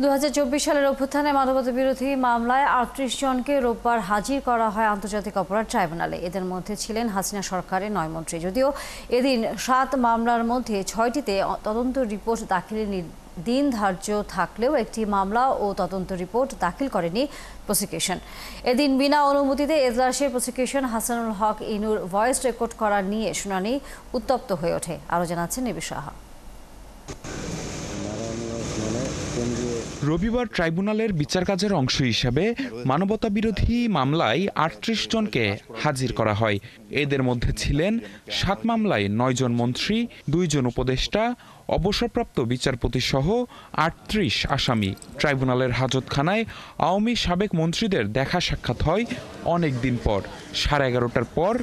2024 সালের অভ্যুত্থানে মানবতাবিরোধী মামলায় 38 জনকে রোববার হাজির করা হয় আন্তর্জাতিক অপরাধ ট্রাইব্যুনালে। এদের মধ্যে ছিলেন হাসিনা সরকারের 9 মন্ত্রী। যদিও এদিন 7 মামলার মধ্যে 6টিতে তদন্ত রিপোর্ট দাখিলের দিন ধার্য থাকলেও একটি মামলা ও তদন্ত রিপোর্ট দাখিল করেনি প্রসিকিউশন। এদিন বিনা অনুমতিতে এজলাসের প্রসিকিউশন হাসানুল হক ইনুর ভয়েস রেকর্ড করা নিয়ে শুনানি উত্তপ্ত হয়ে ওঠে। আরও জানাচ্ছেন নিবিড় সাহা। রবিবার ট্রাইব্যুনালের বিচার কাজের অংশ হিসেবে মানবতাবিরোধী মামলায় 38 জনকে হাজির করা হয়। এদের মধ্যে ছিলেন 7 মামলায় 9 জন মন্ত্রী, 2 জন উপদেষ্টা, অবসরপ্রাপ্ত বিচারপতি সহ 38 আসামি। ট্রাইব্যুনালের হাজতখানায় আওয়ামী সাবেক মন্ত্রীদের দেখা সাক্ষাৎ হয় অনেক দিন পর। 11:30টার পর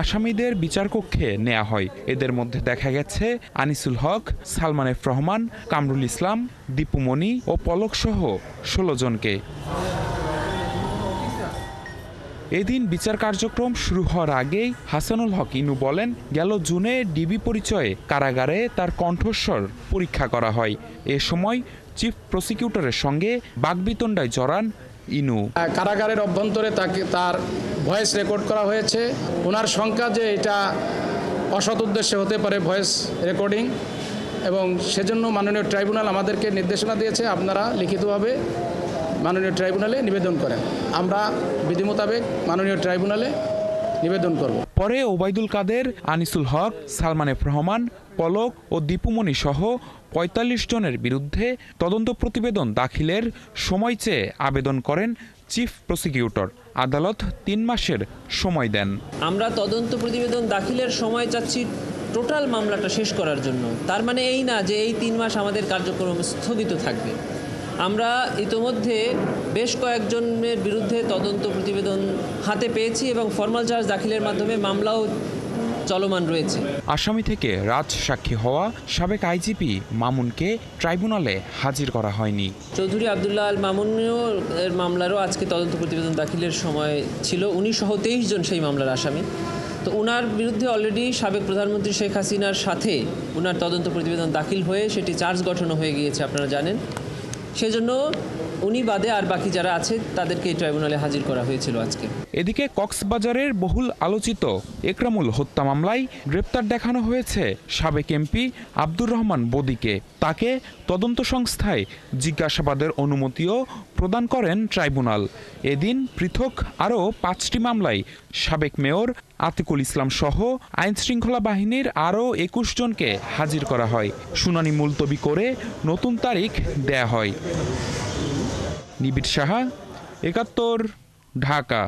আসামিদের বিচারকক্ষে নেওয়া হয়। এদের মধ্যে দেখা গেছে আনিসুল হক, সালমান এফ রহমান, কামরুল ইসলাম, দীপুমণি ও পলক সহ 16 জনকে। এদিন বিচার কার্যক্রম শুরু হওয়ার আগেই হাসানুল হক ইনু বলেন, গেল জুনে ডিবি পরিচয়ে কারাগারে তার কণ্ঠস্বর পরীক্ষা করা হয়। এ সময় চিফ প্রসিকিউটরের সঙ্গে বাকবিতণ্ডায় জড়ান ইনু। কারাগারের অভ্যন্তরে তার ভয়েস রেকর্ড করা হয়েছে। ওনার শঙ্কা যে এটা অসৎ উদ্দেশ্যে হতে পারে ভয়েস রেকর্ডিং, এবং সেজন্য মাননীয় ট্রাইব্যুনাল আমাদেরকে নির্দেশনা দিয়েছে, আপনারা লিখিতভাবে মাননীয় ট্রাইব্যুনালে নিবেদন করেন। আমরা বিধি মোতাবেক মাননীয় ট্রাইব্যুনালে নিবেদন করব। পরে ওবায়দুল কাদের, আনিসুল হক, সালমান এফ রহমান, পলক ও দীপুমণি সহ 45 জনের বিরুদ্ধে তদন্ত প্রতিবেদন দাখিলের সময় চেয়ে আবেদন করেন চিফ প্রসিকিউটর। আদালত 3 মাসের সময় দেন। আমরা তদন্ত প্রতিবেদন দাখিলের সময় চাচ্ছি টোটাল মামলাটা শেষ করার জন্য। তার মানে এই না যে এই 3 মাস আমাদের কার্যক্রম স্থগিত থাকবে। আমরা ইতোমধ্যে বেশ কয়েকজনের বিরুদ্ধে তদন্ত প্রতিবেদন হাতে পেয়েছি এবং ফরমাল চার্জ দাখিলের মাধ্যমে মামলাও চলমান রয়েছে। আসামি থেকে রাজ সাক্ষী হওয়া সাবেক আইজিপি মামুনকে ট্রাইব্যুনালে হাজির করা হয়নি। চৌধুরী আবদুল্লাহ আল মামুনও এর মামলারও আজকে তদন্ত প্রতিবেদন দাখিলের সময় ছিল। উনি সহ 23 জন সেই মামলার আসামি। তো উনার বিরুদ্ধে অলরেডি সাবেক প্রধানমন্ত্রী শেখ হাসিনার সাথে উনার তদন্ত প্রতিবেদন দাখিল হয়ে সেটি চার্জ গঠনও হয়ে গিয়েছে, আপনারা জানেন। সেজন্য উনি বাদে আর বাকি যারা আছে তাদেরকে এই ট্রাইব্যুনালে হাজির করা হয়েছিল আজকে। এদিকে কক্সবাজারের বহুল আলোচিত একরামুল হত্যা মামলায় গ্রেপ্তার দেখানো হয়েছে সাবেক এমপি আব্দুর রহমান বদিকে। তাকে তদন্ত সংস্থায় জিজ্ঞাসাবাদের অনুমতিও প্রদান করেন ট্রাইব্যুনাল। এদিন পৃথক আরও 5টি মামলায় সাবেক মেয়র আতিকুল ইসলাম সহ আইনশৃঙ্খলা বাহিনীর আরও 21 জনকে হাজির করা হয়। শুনানি মুলতবি করে নতুন তারিখ দেয়া হয়। নিবিড় সাহা, 71, ঢাকা।